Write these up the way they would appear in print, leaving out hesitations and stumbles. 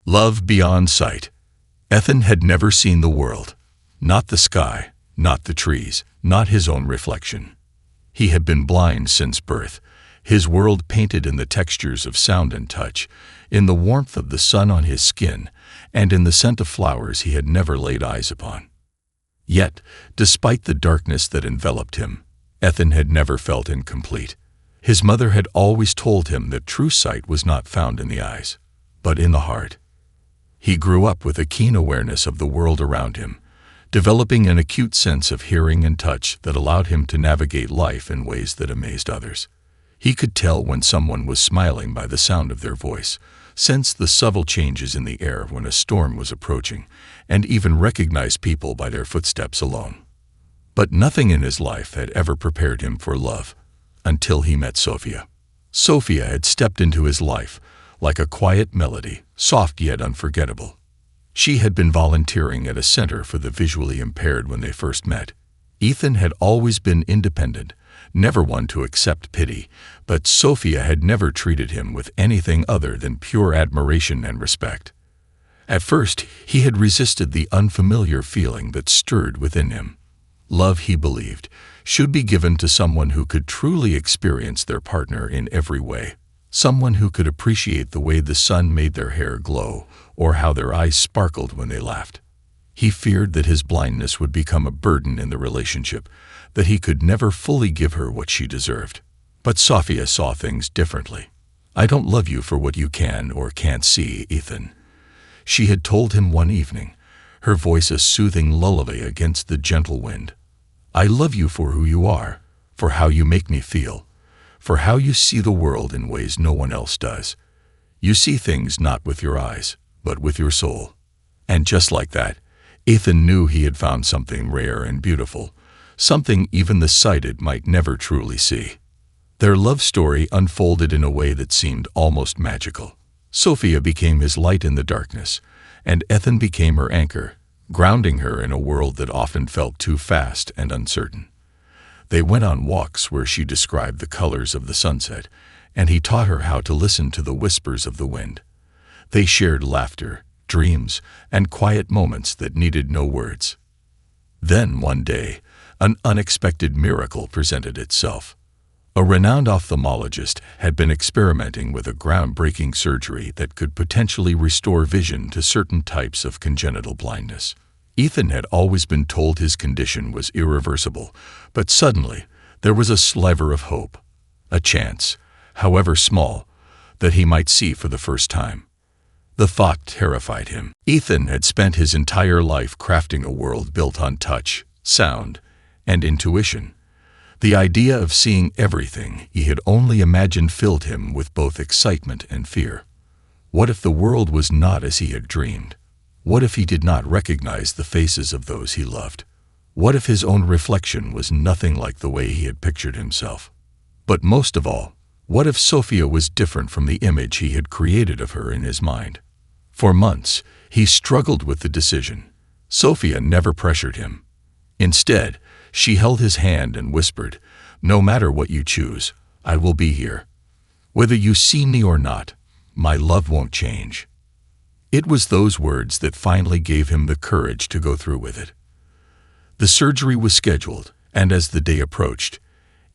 Love beyond sight. Ethan had never seen the world. Not the sky, not the trees, not his own reflection. He had been blind since birth, his world painted in the textures of sound and touch, in the warmth of the sun on his skin, and in the scent of flowers he had never laid eyes upon. Yet, despite the darkness that enveloped him, Ethan had never felt incomplete. His mother had always told him that true sight was not found in the eyes, but in the heart. He grew up with a keen awareness of the world around him, developing an acute sense of hearing and touch that allowed him to navigate life in ways that amazed others. He could tell when someone was smiling by the sound of their voice, sense the subtle changes in the air when a storm was approaching, and even recognize people by their footsteps alone. But nothing in his life had ever prepared him for love, until he met Sophia. Sophia had stepped into his life, like a quiet melody, soft yet unforgettable. She had been volunteering at a center for the visually impaired when they first met. Ethan had always been independent, never one to accept pity, but Sophia had never treated him with anything other than pure admiration and respect. At first, he had resisted the unfamiliar feeling that stirred within him. Love, he believed, should be given to someone who could truly experience their partner in every way. Someone who could appreciate the way the sun made their hair glow, or how their eyes sparkled when they laughed. He feared that his blindness would become a burden in the relationship, that he could never fully give her what she deserved. But Sophia saw things differently. "I don't love you for what you can or can't see, Ethan," she had told him one evening, her voice a soothing lullaby against the gentle wind. "I love you for who you are, for how you make me feel, for how you see the world in ways no one else does. You see things not with your eyes, but with your soul." And just like that, Ethan knew he had found something rare and beautiful, something even the sighted might never truly see. Their love story unfolded in a way that seemed almost magical. Sophia became his light in the darkness, and Ethan became her anchor, grounding her in a world that often felt too fast and uncertain. They went on walks where she described the colors of the sunset, and he taught her how to listen to the whispers of the wind. They shared laughter, dreams, and quiet moments that needed no words. Then, one day, an unexpected miracle presented itself. A renowned ophthalmologist had been experimenting with a groundbreaking surgery that could potentially restore vision to certain types of congenital blindness. Ethan had always been told his condition was irreversible, but suddenly there was a sliver of hope, a chance, however small, that he might see for the first time. The thought terrified him. Ethan had spent his entire life crafting a world built on touch, sound, and intuition. The idea of seeing everything he had only imagined filled him with both excitement and fear. What if the world was not as he had dreamed? What if he did not recognize the faces of those he loved? What if his own reflection was nothing like the way he had pictured himself? But most of all, what if Sophia was different from the image he had created of her in his mind? For months, he struggled with the decision. Sophia never pressured him. Instead, she held his hand and whispered, "No matter what you choose, I will be here. Whether you see me or not, my love won't change." It was those words that finally gave him the courage to go through with it. The surgery was scheduled, and as the day approached,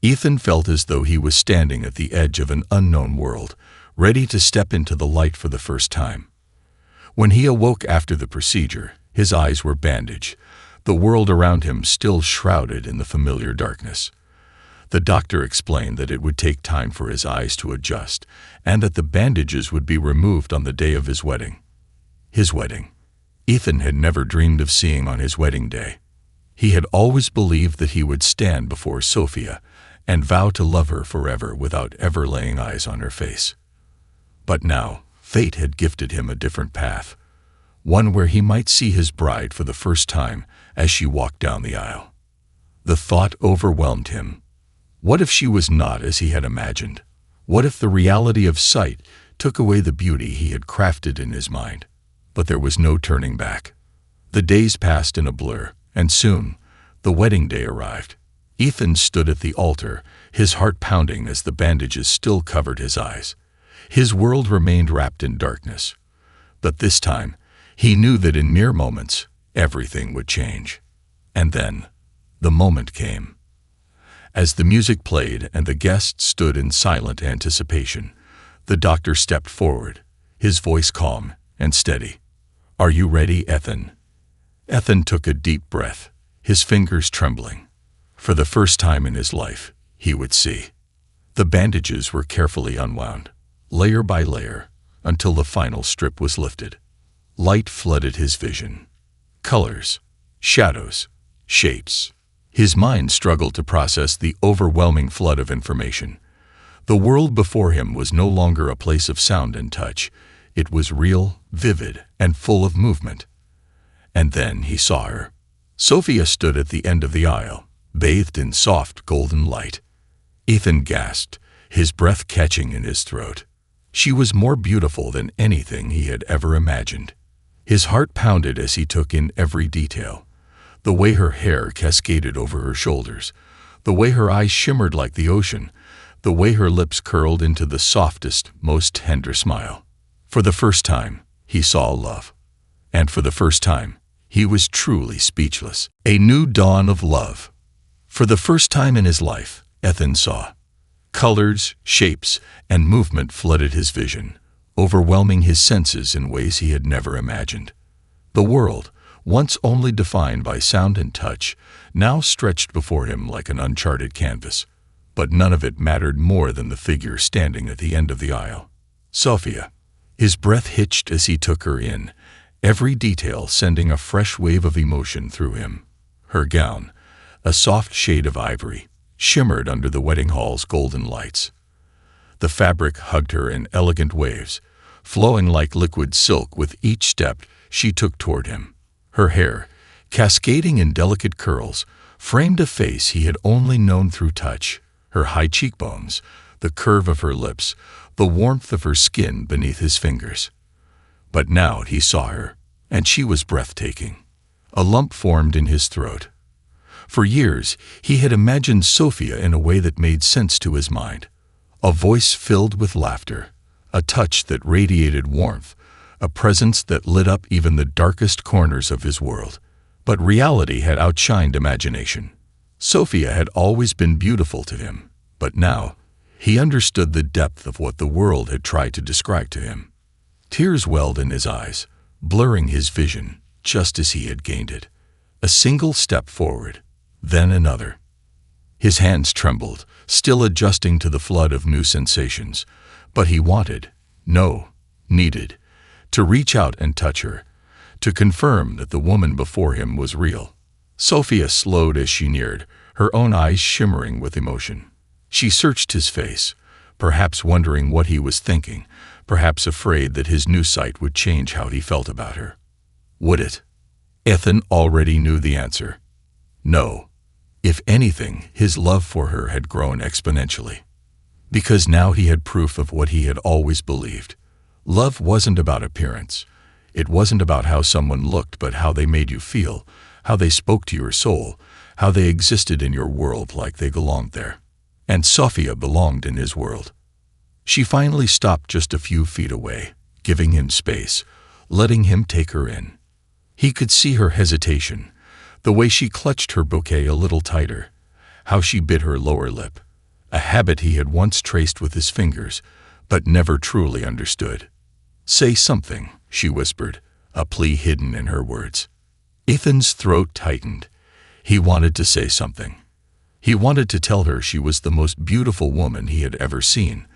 Ethan felt as though he was standing at the edge of an unknown world, ready to step into the light for the first time. When he awoke after the procedure, his eyes were bandaged, the world around him still shrouded in the familiar darkness. The doctor explained that it would take time for his eyes to adjust, and that the bandages would be removed on the day of his wedding. His wedding. Ethan had never dreamed of seeing on his wedding day. He had always believed that he would stand before Sophia and vow to love her forever without ever laying eyes on her face. But now, fate had gifted him a different path, one where he might see his bride for the first time as she walked down the aisle. The thought overwhelmed him. What if she was not as he had imagined? What if the reality of sight took away the beauty he had crafted in his mind? But there was no turning back. The days passed in a blur, and soon, the wedding day arrived. Ethan stood at the altar, his heart pounding as the bandages still covered his eyes. His world remained wrapped in darkness. But this time, he knew that in mere moments, everything would change. And then, the moment came. As the music played and the guests stood in silent anticipation, the doctor stepped forward, his voice calm and steady. "Are you ready, Ethan?" Ethan took a deep breath, his fingers trembling. For the first time in his life, he would see. The bandages were carefully unwound, layer by layer, until the final strip was lifted. Light flooded his vision. Colors, shadows, shapes. His mind struggled to process the overwhelming flood of information. The world before him was no longer a place of sound and touch. It was real, vivid, and full of movement. And then he saw her. Sophia stood at the end of the aisle, bathed in soft golden light. Ethan gasped, his breath catching in his throat. She was more beautiful than anything he had ever imagined. His heart pounded as he took in every detail. The way her hair cascaded over her shoulders, the way her eyes shimmered like the ocean, the way her lips curled into the softest, most tender smile. For the first time, he saw love. And for the first time, he was truly speechless. A new dawn of love. For the first time in his life, Ethan saw. Colors, shapes, and movement flooded his vision, overwhelming his senses in ways he had never imagined. The world, once only defined by sound and touch, now stretched before him like an uncharted canvas. But none of it mattered more than the figure standing at the end of the aisle. Sophia. His breath hitched as he took her in, every detail sending a fresh wave of emotion through him. Her gown, a soft shade of ivory, shimmered under the wedding hall's golden lights. The fabric hugged her in elegant waves, flowing like liquid silk with each step she took toward him. Her hair, cascading in delicate curls, framed a face he had only known through touch. Her high cheekbones, the curve of her lips, the warmth of her skin beneath his fingers. But now he saw her, and she was breathtaking. A lump formed in his throat. For years, he had imagined Sophia in a way that made sense to his mind. A voice filled with laughter, a touch that radiated warmth, a presence that lit up even the darkest corners of his world. But reality had outshined imagination. Sophia had always been beautiful to him, but now he understood the depth of what the world had tried to describe to him. Tears welled in his eyes, blurring his vision just as he had gained it. A single step forward, then another. His hands trembled, still adjusting to the flood of new sensations, but he needed, to reach out and touch her, to confirm that the woman before him was real. Sophia slowed as she neared, her own eyes shimmering with emotion. She searched his face, perhaps wondering what he was thinking, perhaps afraid that his new sight would change how he felt about her. Would it? Ethan already knew the answer. No. If anything, his love for her had grown exponentially. Because now he had proof of what he had always believed. Love wasn't about appearance. It wasn't about how someone looked, but how they made you feel, how they spoke to your soul, how they existed in your world like they belonged there. And Sophia belonged in his world. She finally stopped just a few feet away, giving him space, letting him take her in. He could see her hesitation, the way she clutched her bouquet a little tighter, how she bit her lower lip, a habit he had once traced with his fingers, but never truly understood. "Say something," she whispered, a plea hidden in her words. Ethan's throat tightened. He wanted to say something. He wanted to tell her she was the most beautiful woman he had ever seen,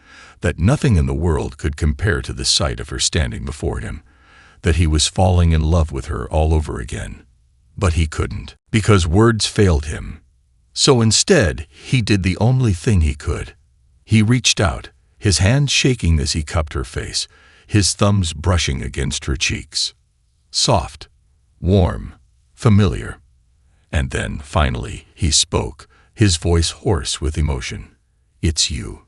that nothing in the world could compare to the sight of her standing before him, that he was falling in love with her all over again. But he couldn't, because words failed him. So instead, he did the only thing he could. He reached out, his hand shaking as he cupped her face, his thumbs brushing against her cheeks. Soft, warm, familiar. And then, finally, he spoke, his voice hoarse with emotion. "It's you."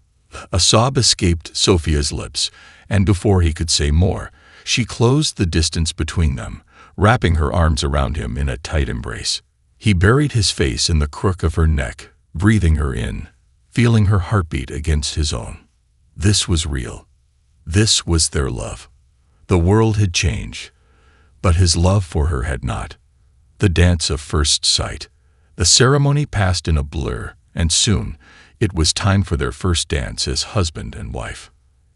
A sob escaped Sophia's lips, and before he could say more, she closed the distance between them, wrapping her arms around him in a tight embrace. He buried his face in the crook of her neck, breathing her in, feeling her heartbeat against his own. This was real. This was their love. The world had changed, but his love for her had not. The dance of first sight. The ceremony passed in a blur, and soon it was time for their first dance as husband and wife.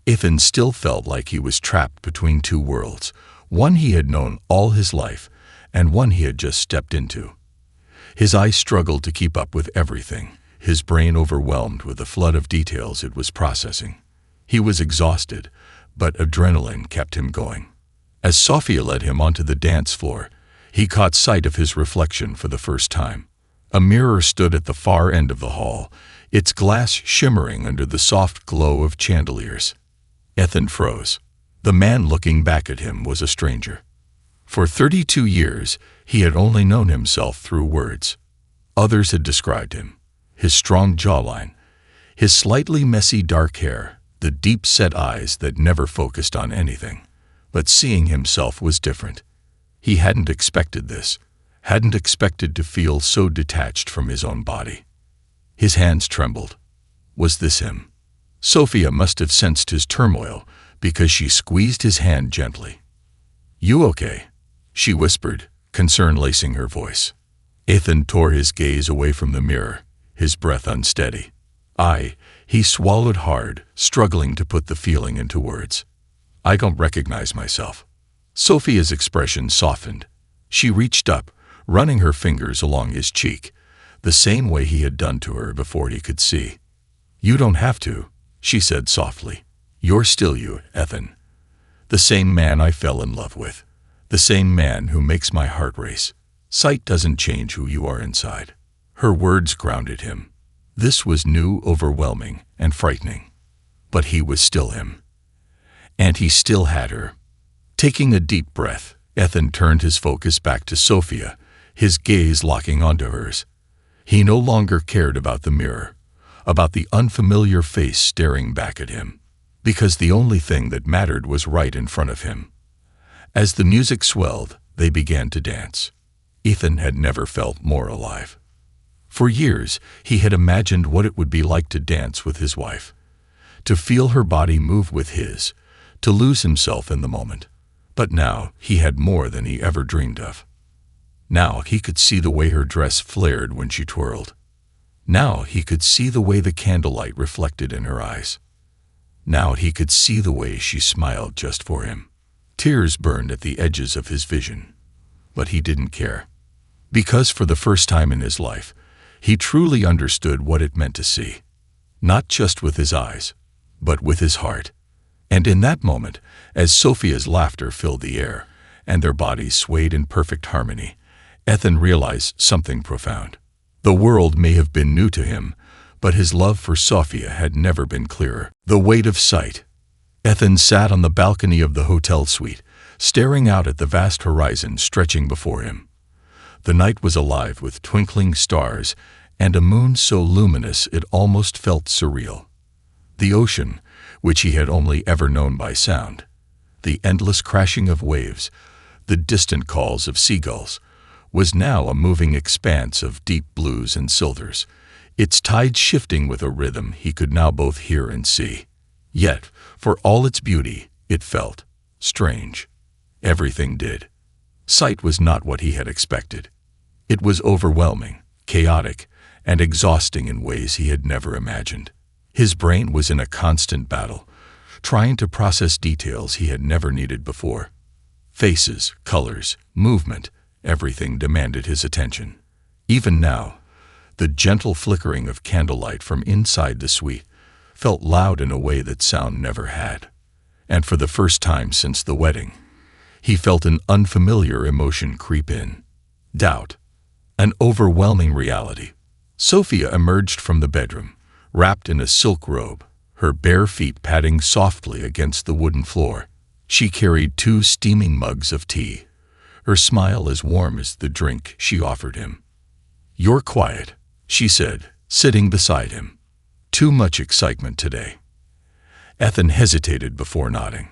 Ethan still felt like he was trapped between two worlds, one he had known all his life and one he had just stepped into. His eyes struggled to keep up with everything, his brain overwhelmed with the flood of details it was processing. He was exhausted, but adrenaline kept him going. As Sophia led him onto the dance floor, he caught sight of his reflection for the first time. A mirror stood at the far end of the hall, its glass shimmering under the soft glow of chandeliers. Ethan froze. The man looking back at him was a stranger. For 32 years, he had only known himself through words. Others had described him. His strong jawline, his slightly messy dark hair, the deep-set eyes that never focused on anything. But seeing himself was different. He hadn't expected this, hadn't expected to feel so detached from his own body. His hands trembled. Was this him? Sophia must have sensed his turmoil because she squeezed his hand gently. "You okay?" she whispered, concern lacing her voice. Ethan tore his gaze away from the mirror, his breath unsteady. He swallowed hard, struggling to put the feeling into words. "I don't recognize myself." Sophia's expression softened. She reached up, running her fingers along his cheek, the same way he had done to her before he could see. "You don't have to," she said softly. "You're still you, Ethan. The same man I fell in love with. The same man who makes my heart race. Sight doesn't change who you are inside." Her words grounded him. This was new, overwhelming, and frightening. But he was still him. And he still had her. Taking a deep breath, Ethan turned his focus back to Sophia, his gaze locking onto hers. He no longer cared about the mirror, about the unfamiliar face staring back at him, because the only thing that mattered was right in front of him. As the music swelled, they began to dance. Ethan had never felt more alive. For years, he had imagined what it would be like to dance with his wife, to feel her body move with his, to lose himself in the moment. But now he had more than he ever dreamed of. Now he could see the way her dress flared when she twirled. Now he could see the way the candlelight reflected in her eyes. Now he could see the way she smiled just for him. Tears burned at the edges of his vision, but he didn't care. Because for the first time in his life, he truly understood what it meant to see, not just with his eyes, but with his heart. And in that moment, as Sophia's laughter filled the air, and their bodies swayed in perfect harmony, Ethan realized something profound. The world may have been new to him, but his love for Sophia had never been clearer. The weight of sight. Ethan sat on the balcony of the hotel suite, staring out at the vast horizon stretching before him. The night was alive with twinkling stars and a moon so luminous it almost felt surreal. The ocean, which he had only ever known by sound, the endless crashing of waves, the distant calls of seagulls, was now a moving expanse of deep blues and silvers, its tides shifting with a rhythm he could now both hear and see. Yet, for all its beauty, it felt strange. Everything did. Sight was not what he had expected. It was overwhelming, chaotic, and exhausting in ways he had never imagined. His brain was in a constant battle, trying to process details he had never needed before. Faces, colors, movement, everything demanded his attention. Even now, the gentle flickering of candlelight from inside the suite felt loud in a way that sound never had. And for the first time since the wedding, he felt an unfamiliar emotion creep in. Doubt. An overwhelming reality. Sophia emerged from the bedroom, wrapped in a silk robe, her bare feet padding softly against the wooden floor. She carried 2 steaming mugs of tea, her smile as warm as the drink she offered him. "You're quiet," she said, sitting beside him. "Too much excitement today." Ethan hesitated before nodding.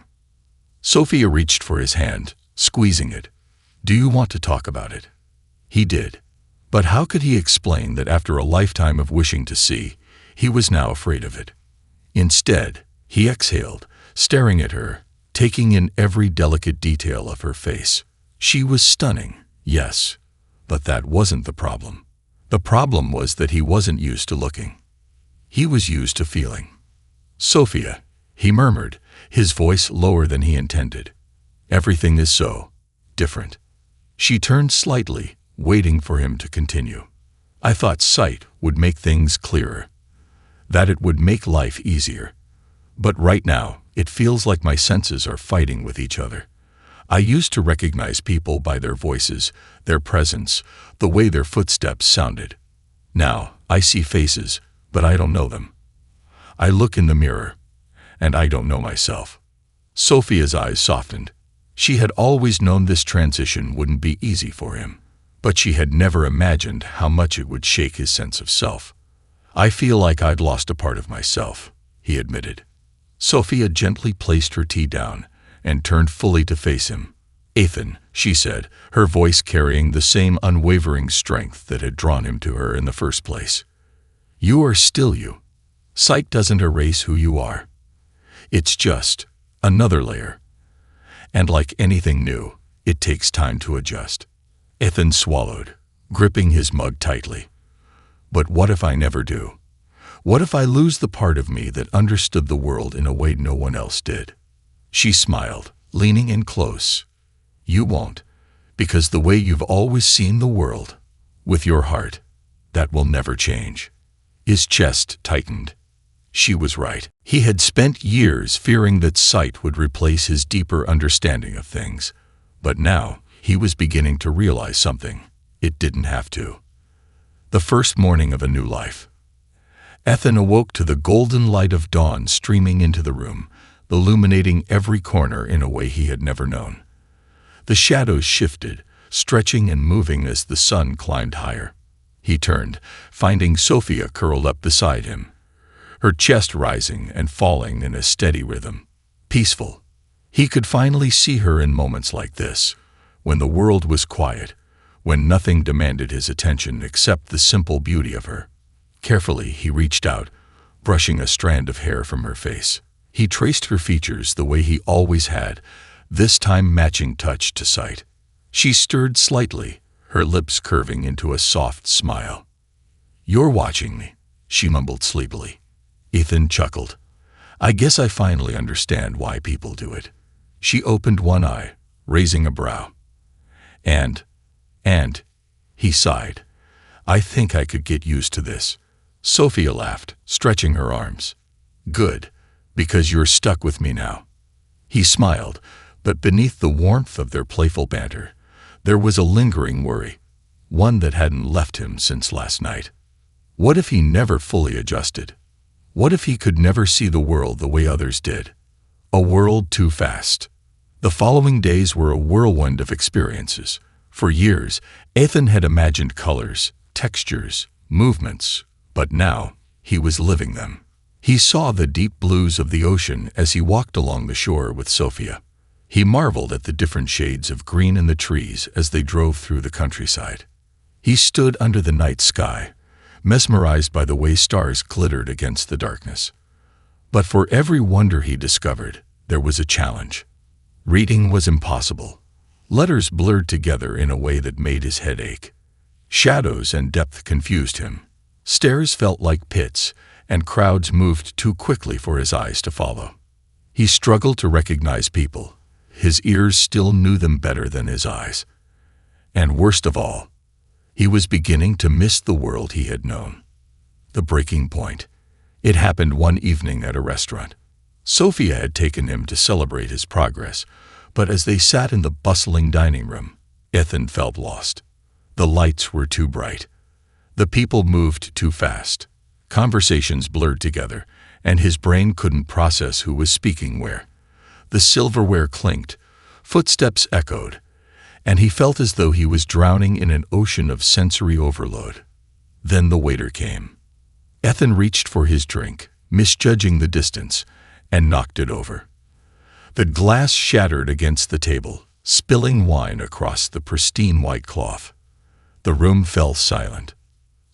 Sophia reached for his hand, squeezing it. "Do you want to talk about it?" He did. But how could he explain that after a lifetime of wishing to see, he was now afraid of it? Instead, he exhaled, staring at her, taking in every delicate detail of her face. She was stunning, yes, but that wasn't the problem. The problem was that he wasn't used to looking. He was used to feeling. "Sophia," he murmured, his voice lower than he intended. "Everything is so different." She turned slightly, waiting for him to continue. "I thought sight would make things clearer, that it would make life easier. But right now, it feels like my senses are fighting with each other. I used to recognize people by their voices, their presence, the way their footsteps sounded. Now, I see faces, but I don't know them. I look in the mirror, and I don't know myself." Sophia's eyes softened. She had always known this transition wouldn't be easy for him, but she had never imagined how much it would shake his sense of self. "I feel like I'd lost a part of myself," he admitted. Sophia gently placed her tea down and turned fully to face him. "Ethan," she said, her voice carrying the same unwavering strength that had drawn him to her in the first place. "You are still you. Sight doesn't erase who you are. It's just another layer. And like anything new, it takes time to adjust." Ethan swallowed, gripping his mug tightly. "But what if I never do? What if I lose the part of me that understood the world in a way no one else did?" She smiled, leaning in close. "You won't, because the way you've always seen the world, with your heart, that will never change." His chest tightened. She was right. He had spent years fearing that sight would replace his deeper understanding of things, but now he was beginning to realize something. It didn't have to. The first morning of a new life. Ethan awoke to the golden light of dawn streaming into the room, illuminating every corner in a way he had never known. The shadows shifted, stretching and moving as the sun climbed higher. He turned, finding Sophia curled up beside him, her chest rising and falling in a steady rhythm. Peaceful. He could finally see her in moments like this, when the world was quiet, when nothing demanded his attention except the simple beauty of her. Carefully, he reached out, brushing a strand of hair from her face. He traced her features the way he always had, this time matching touch to sight. She stirred slightly, her lips curving into a soft smile. "You're watching me," she mumbled sleepily. Ethan chuckled. "I guess I finally understand why people do it." She opened one eye, raising a brow. And, he sighed. "I think I could get used to this." Sophia laughed, stretching her arms. "Good, because you're stuck with me now." He smiled, but beneath the warmth of their playful banter, there was a lingering worry, one that hadn't left him since last night. What if he never fully adjusted? What if he could never see the world the way others did? A world too fast. The following days were a whirlwind of experiences. For years, Ethan had imagined colors, textures, movements, but now he was living them. He saw the deep blues of the ocean as he walked along the shore with Sophia. He marveled at the different shades of green in the trees as they drove through the countryside. He stood under the night sky, mesmerized by the way stars glittered against the darkness. But for every wonder he discovered, there was a challenge. Reading was impossible. Letters blurred together in a way that made his head ache. Shadows and depth confused him. Stairs felt like pits, and crowds moved too quickly for his eyes to follow. He struggled to recognize people. His ears still knew them better than his eyes. And worst of all, he was beginning to miss the world he had known. The breaking point. It happened one evening at a restaurant. Sophia had taken him to celebrate his progress, but as they sat in the bustling dining room, Ethan felt lost. The lights were too bright. The people moved too fast. Conversations blurred together, and his brain couldn't process who was speaking where. The silverware clinked, footsteps echoed, and he felt as though he was drowning in an ocean of sensory overload. Then the waiter came. Ethan reached for his drink, misjudging the distance, and knocked it over. The glass shattered against the table, spilling wine across the pristine white cloth. The room fell silent.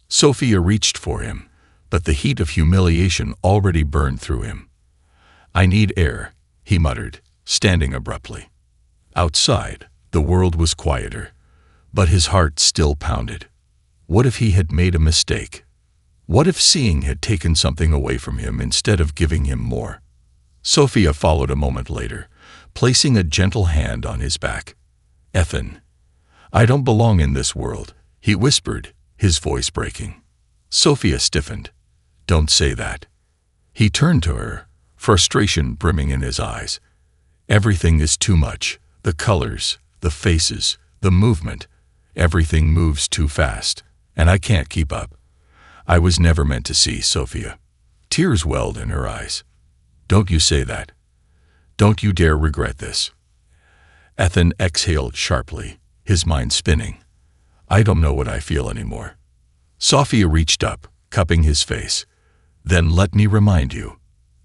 Sophia reached for him, but the heat of humiliation already burned through him. "I need air," he muttered, standing abruptly. Outside, the world was quieter, but his heart still pounded. What if he had made a mistake? What if seeing had taken something away from him instead of giving him more? Sophia followed a moment later, placing a gentle hand on his back. "Ethan, I don't belong in this world," he whispered, his voice breaking. Sophia stiffened. "Don't say that." He turned to her, frustration brimming in his eyes. "Everything is too much. The colors, the faces, the movement. Everything moves too fast, and I can't keep up." "I was never meant to see, Sophia." Tears welled in her eyes. "Don't you say that. Don't you dare regret this." Ethan exhaled sharply, his mind spinning. "I don't know what I feel anymore." Sophia reached up, cupping his face. "Then let me remind you."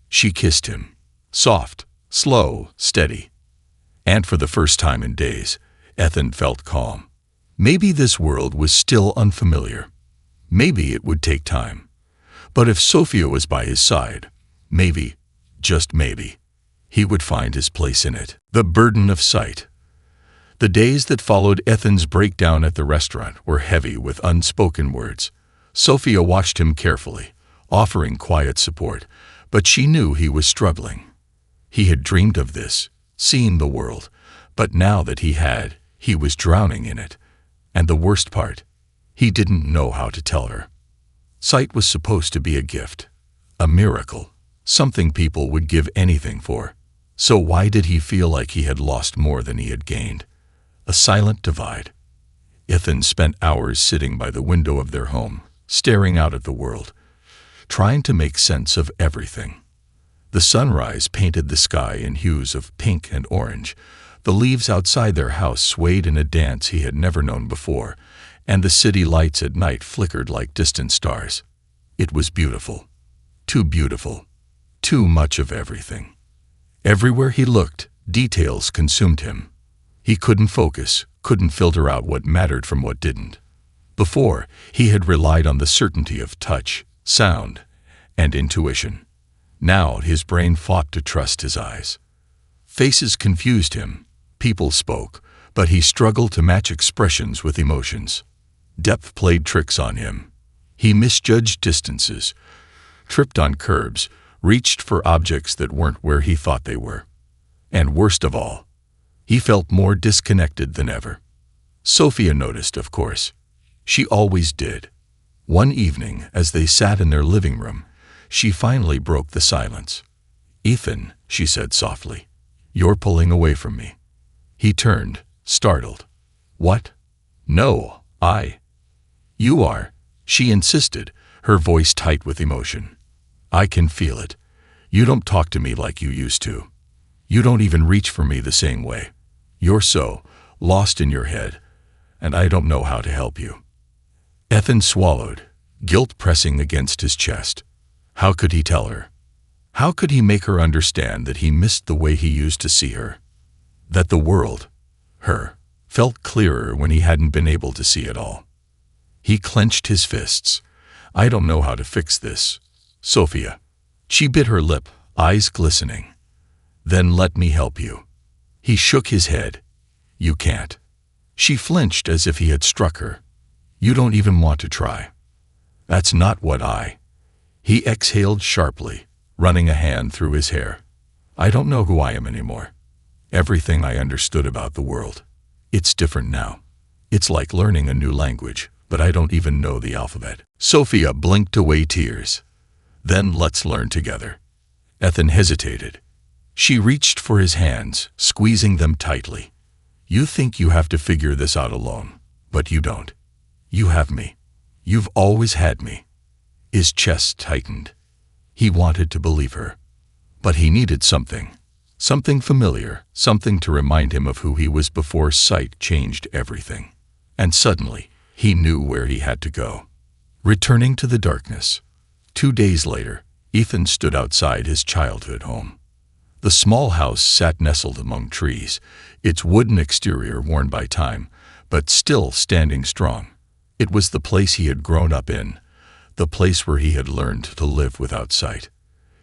She kissed him. Soft, slow, steady. And for the first time in days, Ethan felt calm. Maybe this world was still unfamiliar. Maybe it would take time. But if Sophia was by his side, maybe, just maybe, he would find his place in it. The burden of sight. The days that followed Ethan's breakdown at the restaurant were heavy with unspoken words. Sophia watched him carefully, offering quiet support, but she knew he was struggling. He had dreamed of this, seen the world, but now that he was drowning in it. And the worst part, he didn't know how to tell her. Sight was supposed to be a gift, a miracle, something people would give anything for. So why did he feel like he had lost more than he had gained? A silent divide. Ethan spent hours sitting by the window of their home, staring out at the world, trying to make sense of everything. The sunrise painted the sky in hues of pink and orange. The leaves outside their house swayed in a dance he had never known before, and the city lights at night flickered like distant stars. It was beautiful. Too much of everything. Everywhere he looked, details consumed him. He couldn't focus, couldn't filter out what mattered from what didn't. Before, he had relied on the certainty of touch, sound, and intuition. Now his brain fought to trust his eyes. Faces confused him. People spoke, but he struggled to match expressions with emotions. Depth played tricks on him. He misjudged distances, tripped on curbs, reached for objects that weren't where he thought they were. And worst of all, he felt more disconnected than ever. Sophia noticed, of course. She always did. One evening, as they sat in their living room, she finally broke the silence. "Ethan," she said softly, "you're pulling away from me." He turned, startled. "What? No, You are," she insisted, her voice tight with emotion. "I can feel it. You don't talk to me like you used to. You don't even reach for me the same way. You're so lost in your head, and I don't know how to help you." Ethan swallowed, guilt pressing against his chest. How could he tell her? How could he make her understand that he missed the way he used to see her? That the world, her, felt clearer when he hadn't been able to see it all. He clenched his fists. "I don't know how to fix this, Sophia." She bit her lip, eyes glistening. "Then let me help you." He shook his head. "You can't." She flinched as if he had struck her. "You don't even want to try." "That's not what He exhaled sharply, running a hand through his hair. "I don't know who I am anymore. Everything I understood about the world. It's different now. It's like learning a new language, but I don't even know the alphabet." Sophia blinked away tears. "Then let's learn together." Ethan hesitated. She reached for his hands, squeezing them tightly. "You think you have to figure this out alone, but you don't. You have me. You've always had me." His chest tightened. He wanted to believe her. But he needed something familiar, something to remind him of who he was before sight changed everything. And suddenly, he knew where he had to go. Returning to the darkness. 2 days later, Ethan stood outside his childhood home. The small house sat nestled among trees, its wooden exterior worn by time, but still standing strong. It was the place he had grown up in, the place where he had learned to live without sight.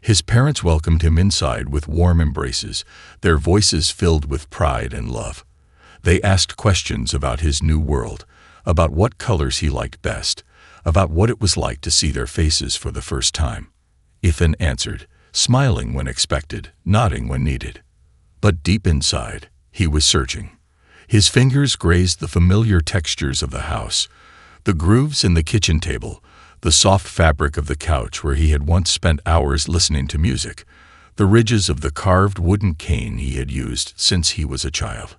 His parents welcomed him inside with warm embraces, their voices filled with pride and love. They asked questions about his new world, about what colors he liked best, about what it was like to see their faces for the first time. Ethan answered, smiling when expected, nodding when needed. But deep inside, he was searching. His fingers grazed the familiar textures of the house, the grooves in the kitchen table, the soft fabric of the couch where he had once spent hours listening to music, the ridges of the carved wooden cane he had used since he was a child.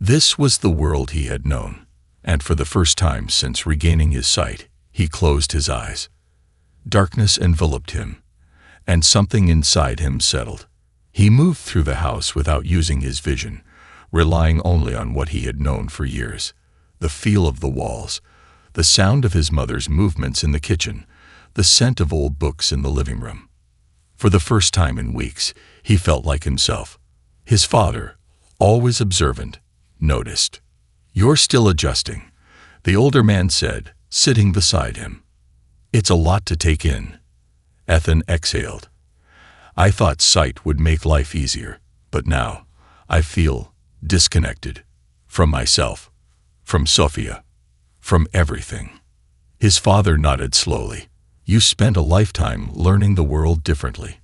This was the world he had known, and for the first time since regaining his sight, he closed his eyes. Darkness enveloped him, and something inside him settled. He moved through the house without using his vision, relying only on what he had known for years: the feel of the walls, the sound of his mother's movements in the kitchen, the scent of old books in the living room. For the first time in weeks, he felt like himself. His father, always observant, noticed. "You're still adjusting," the older man said, sitting beside him. "It's a lot to take in." Ethan exhaled. "I thought sight would make life easier, but now I feel disconnected. From myself, from Sophia, from everything." His father nodded slowly. "You spent a lifetime learning the world differently.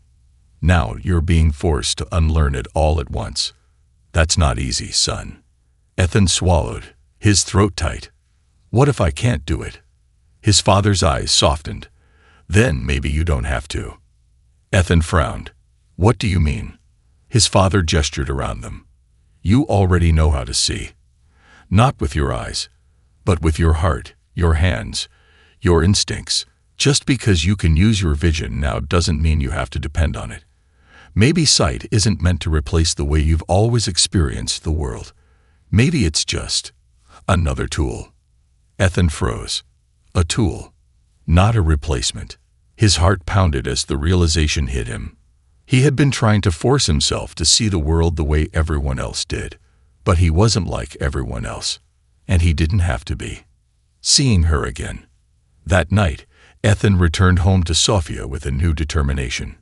Now you're being forced to unlearn it all at once. That's not easy, son." Ethan swallowed, his throat tight. "What if I can't do it?" His father's eyes softened. "Then maybe you don't have to." Ethan frowned. "What do you mean?" His father gestured around them. "You already know how to see. Not with your eyes, but with your heart, your hands, your instincts. Just because you can use your vision now doesn't mean you have to depend on it. Maybe sight isn't meant to replace the way you've always experienced the world. Maybe it's just another tool." Ethan froze. A tool, not a replacement. His heart pounded as the realization hit him. He had been trying to force himself to see the world the way everyone else did, but he wasn't like everyone else, and he didn't have to be. Seeing her again. That night, Ethan returned home to Sophia with a new determination.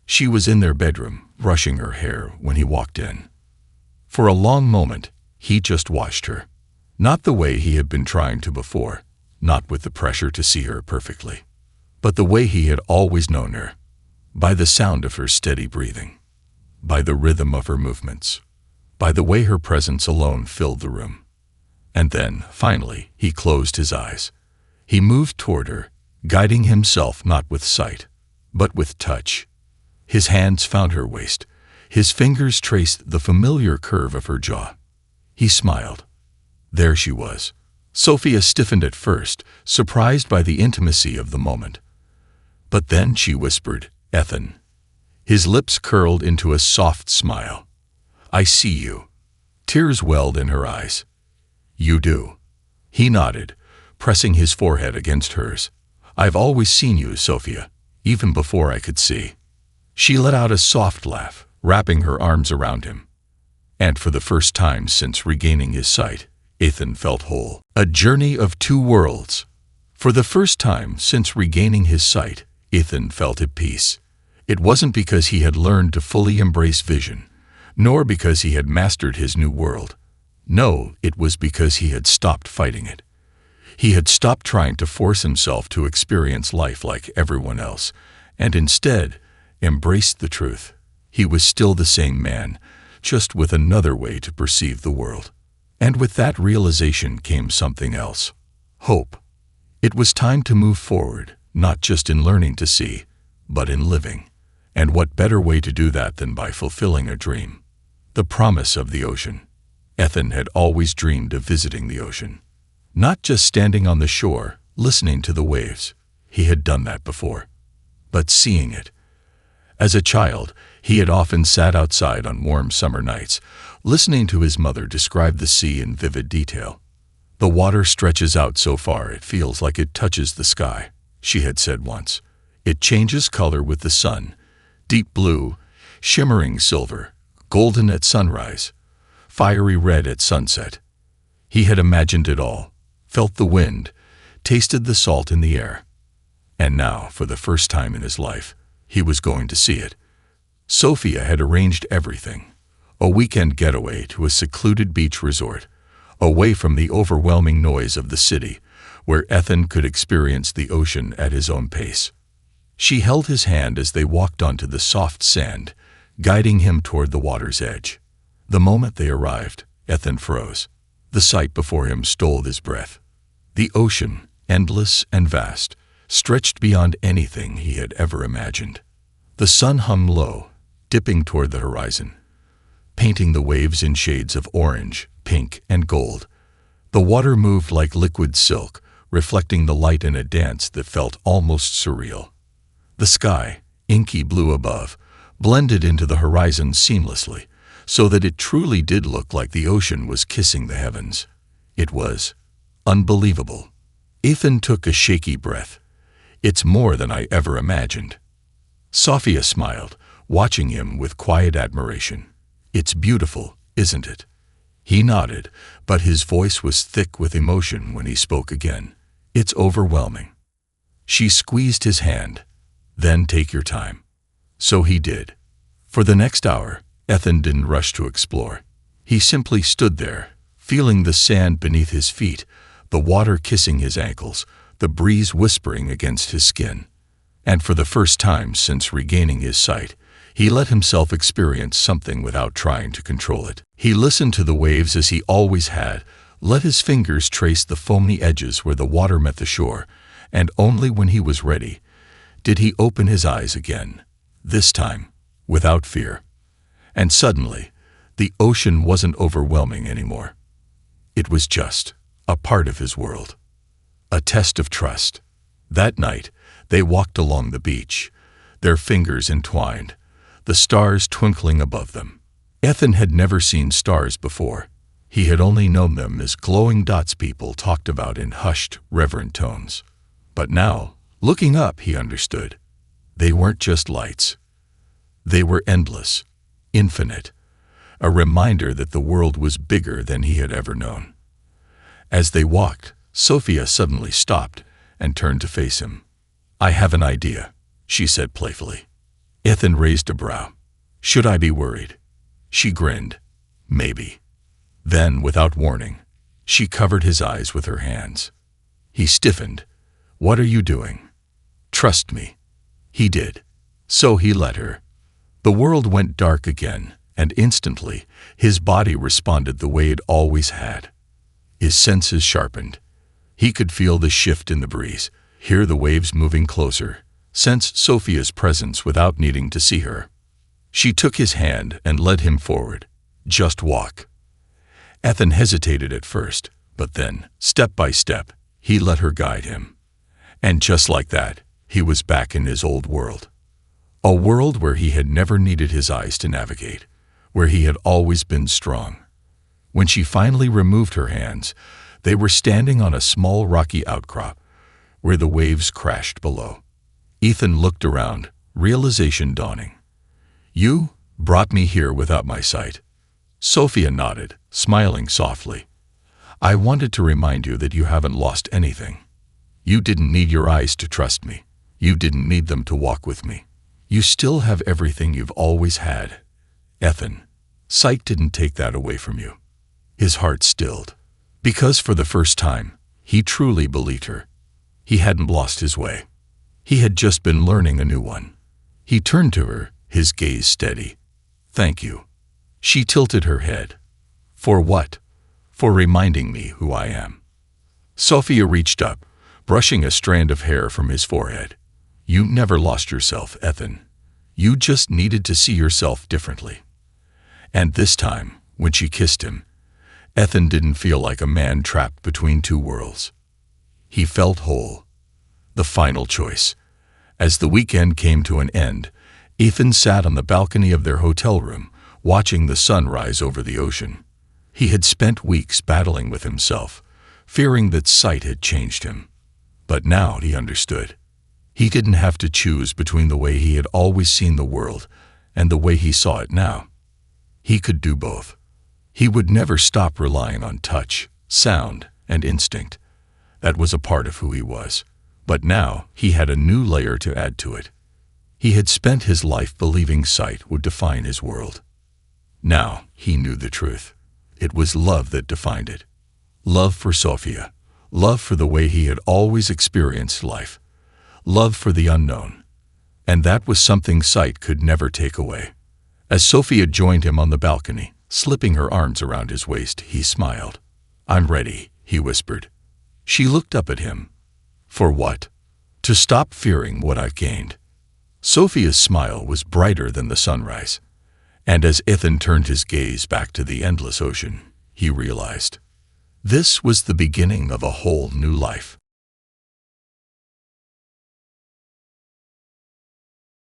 She was in their bedroom, brushing her hair when he walked in. For a long moment, he just watched her. Not the way he had been trying to before, not with the pressure to see her perfectly, but the way he had always known her, by the sound of her steady breathing, by the rhythm of her movements, by the way her presence alone filled the room. And then, finally, he closed his eyes. He moved toward her, guiding himself not with sight, but with touch. His hands found her waist. His fingers traced the familiar curve of her jaw. He smiled. There she was. Sophia stiffened at first, surprised by the intimacy of the moment. But then she whispered, "Ethan." His lips curled into a soft smile. "I see you." Tears welled in her eyes. "You do." He nodded, pressing his forehead against hers. "I've always seen you, Sophia, even before I could see." She let out a soft laugh, wrapping her arms around him. And for the first time since regaining his sight, Ethan felt whole. A journey of two worlds. For the first time since regaining his sight, Ethan felt at peace. It wasn't because he had learned to fully embrace vision, nor because he had mastered his new world. No, it was because he had stopped fighting it. He had stopped trying to force himself to experience life like everyone else, and instead embraced the truth. He was still the same man, just with another way to perceive the world. And with that realization came something else: hope. It was time to move forward, not just in learning to see, but in living. And what better way to do that than by fulfilling a dream? The promise of the ocean. Ethan had always dreamed of visiting the ocean. Not just standing on the shore, listening to the waves. He had done that before. But seeing it. As a child, he had often sat outside on warm summer nights, listening to his mother describe the sea in vivid detail. "The water stretches out so far it feels like it touches the sky," she had said once. "It changes color with the sun, deep blue, shimmering silver, golden at sunrise, fiery red at sunset." He had imagined it all, felt the wind, tasted the salt in the air. And now, for the first time in his life, He was going to see it. Sophia had arranged everything. A weekend getaway to a secluded beach resort, away from the overwhelming noise of the city, where Ethan could experience the ocean at his own pace. She held his hand as they walked onto the soft sand, guiding him toward the water's edge. The moment they arrived, Ethan froze. The sight before him stole his breath. The ocean, endless and vast, stretched beyond anything he had ever imagined. The sun hung low, dipping toward the horizon, painting the waves in shades of orange, pink, and gold. The water moved like liquid silk, reflecting the light in a dance that felt almost surreal. The sky, inky blue above, blended into the horizon seamlessly, so that it truly did look like the ocean was kissing the heavens. It was unbelievable. Ethan took a shaky breath. It's more than I ever imagined. Sophia smiled, watching him with quiet admiration. It's beautiful, isn't it? He nodded, but his voice was thick with emotion when he spoke again. It's overwhelming. She squeezed his hand. Then take your time. So he did. For the next hour, Ethan didn't rush to explore. He simply stood there, feeling the sand beneath his feet, the water kissing his ankles, the breeze whispering against his skin. And for the first time since regaining his sight, he let himself experience something without trying to control it. He listened to the waves as he always had, let his fingers trace the foamy edges where the water met the shore, and only when he was ready did he open his eyes again, this time without fear. And suddenly, the ocean wasn't overwhelming anymore. It was just a part of his world, a test of trust. That night, they walked along the beach, their fingers entwined, the stars twinkling above them. Ethan had never seen stars before. He had only known them as glowing dots people talked about in hushed, reverent tones. But now, looking up, he understood. They weren't just lights. They were endless, infinite, a reminder that the world was bigger than he had ever known. As they walked, Sophia suddenly stopped and turned to face him. I have an idea, she said playfully. Ethan raised a brow. Should I be worried? She grinned. Maybe. Then, without warning, she covered his eyes with her hands. He stiffened. What are you doing? Trust me. He did. So he let her. The world went dark again, and instantly, his body responded the way it always had. His senses sharpened. He could feel the shift in the breeze, hear the waves moving closer, sense Sophia's presence without needing to see her. She took his hand and led him forward. Just walk. Ethan hesitated at first, but then, step by step, he let her guide him. And just like that, he was back in his old world. A world where he had never needed his eyes to navigate, where he had always been strong. When she finally removed her hands, they were standing on a small rocky outcrop, where the waves crashed below. Ethan looked around, realization dawning. You brought me here without my sight. Sophia nodded, smiling softly. I wanted to remind you that you haven't lost anything. You didn't need your eyes to trust me. You didn't need them to walk with me. You still have everything you've always had. Ethan, sight didn't take that away from you. His heart stilled, because for the first time, he truly believed her. He hadn't lost his way. He had just been learning a new one. He turned to her, his gaze steady. Thank you. She tilted her head. For what? For reminding me who I am. Sophia reached up, brushing a strand of hair from his forehead. You never lost yourself, Ethan. You just needed to see yourself differently. And this time, when she kissed him, Ethan didn't feel like a man trapped between two worlds. He felt whole. The final choice. As the weekend came to an end, Ethan sat on the balcony of their hotel room, watching the sun rise over the ocean. He had spent weeks battling with himself, fearing that sight had changed him. But now he understood. He didn't have to choose between the way he had always seen the world and the way he saw it now. He could do both. He would never stop relying on touch, sound, and instinct. That was a part of who he was. But now he had a new layer to add to it. He had spent his life believing sight would define his world. Now he knew the truth. It was love that defined it. Love for Sophia. Love for the way he had always experienced life. Love for the unknown. And that was something sight could never take away. As Sophia joined him on the balcony, slipping her arms around his waist, he smiled. "I'm ready," he whispered. She looked up at him. "For what?" "To stop fearing what I've gained." Sophia's smile was brighter than the sunrise. And as Ethan turned his gaze back to the endless ocean, he realized this was the beginning of a whole new life.